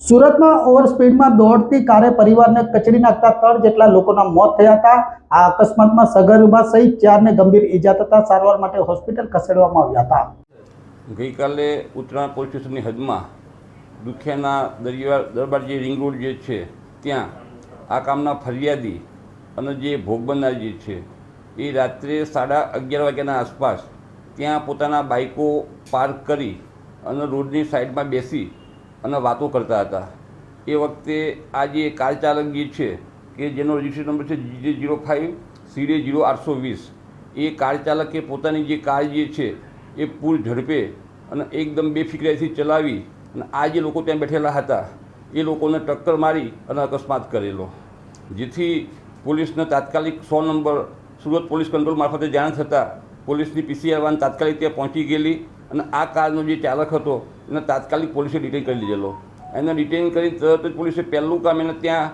સુરતમાં ઓવર સ્પીડમાં દોડતી કારે પરિવારને કચડી નાખતા 3 જેટલા લોકોના મોત થયા હતા। આ અકસ્માતમાં સગર્ભા સહિત 4ને ગંભીર ઈજા થતા સારવાર માટે હોસ્પિટલ ખસેડવામાં આવ્યા હતા। ગઈકાલે ઉત્તરાયણ પોલીસ સ્ટેશનની હદમાં દુખિયાના દરબાર જે રિંગ રોડ જે છે ત્યાં આ કામના ફરિયાદી અને જે ભોગ બનનાર જે છે એ રાત્રે 11:30 વાગ્યાના આસપાસ ત્યાં પોતાના બાઇકો પાર્ક કરી અને રોડની સાઈડમાં બેસી અને વાતો કરતા હતા। એ વખતે આ જે કાર ચાલક જે છે કે જેનો રજિસ્ટ્રેશન નંબર છે GJ05 CD0820 એ કાર ચાલકે પોતાની જે કાર જે છે એ પૂર ઝડપે અને એકદમ બેફિકરાઈથી ચલાવી અને આ જે લોકો ત્યાં બેઠેલા હતા એ લોકોને ટક્કર મારી અને અકસ્માત કરેલો, જેથી પોલીસને તાત્કાલિક 100 નંબર સુરત પોલીસ કંટ્રોલ મારફતે જાણ થતાં પોલીસની PCR વાન તાત્કાલિક ત્યાં પહોંચી ગયેલી અને આ કારનો જે ચાલક હતો એને તાત્કાલિક પોલીસે ડિટેન કરી લીધેલો। એને ડિટેન કરી તરત જ પોલીસે પહેલું કામ એને ત્યાં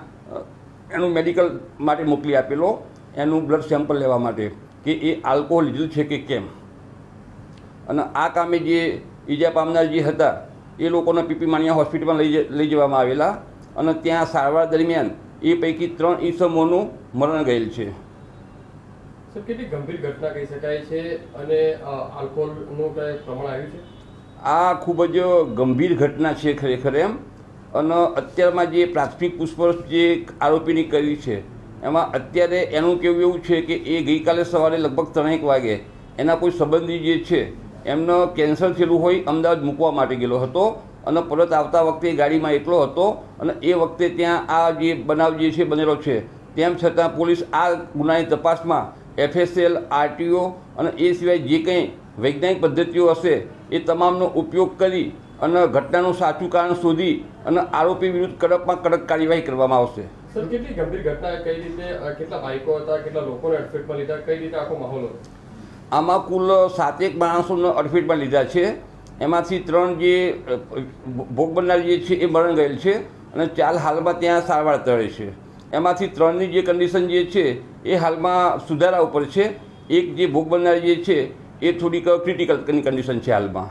એનું મેડિકલ માટે મોકલી આપેલો, એનું બ્લડ સેમ્પલ લેવા માટે કે એ આલ્કોહોલ લીધેલું છે કે કેમ। અને આ કામે જે ઈજા પામનાર જે હતા એ લોકોને પીપી માણિયા હોસ્પિટલમાં લઈ જવામાં આવેલા અને ત્યાં સારવાર દરમિયાન એ પૈકી 3 ઈસમોનું મરણ ગયેલ છે। સર, કેટલી ગંભીર ઘટના કહી શકાય છે અને આલ્કોહોલનું કંઈ પ્રમાણ આવ્યું છે? આ ખૂબ જ ગંભીર ઘટના છે ખરેખર એમ। અને અત્યારમાં જે પ્રાથમિક પૂછપરછ જે આરોપીની કરી છે એમાં અત્યારે એનું કહેવું એવું છે કે એ ગઈકાલે સવારે લગભગ 3 વાગે એના કોઈ સંબંધી જે છે એમનો કેન્સર થયેલું હોય અમદાવાદ મૂકવા માટે ગયેલો હતો અને પરત આવતા વખતે ગાડીમાં એકલો હતો અને એ વખતે ત્યાં આ જે બનાવ જે છે બનેલો છે। તેમ છતાં પોલીસ આ ગુનાની તપાસમાં FSL, RTO અને એ સિવાય જે કંઈ વૈજ્ઞાનિક પદ્ધતિઓ હશે એ તમામનો ઉપયોગ કરી અને ઘટનાનું સાચું કારણ શોધી અને આરોપી વિરુદ્ધ કડકમાં કડક કાર્યવાહી કરવામાં આવશે। સર, કેટલી ગંભીર ઘટના, કઈ રીતે, કેટલા બાઇકો હતા, કેટલા લોકોને અડફેટમાં લીધા, કઈ રીતે આખો માહોલ હતો? આમાં કુલ 7 માણસોને અડફેટમાં લીધા છે। એમાંથી 3 જે ભોગ બનનાર જે છે એ મરણ ગયેલ છે અને 4 હાલમાં ત્યાં સારવાર તળે છે। એમાંથી 3ની જે કન્ડિશન જે છે એ હાલમાં સુધારા ઉપર છે। એક જે ભોગ બનનાર જે છે એ થોડીક ક્રિટિકલ કન્ડિશન છે હાલમાં।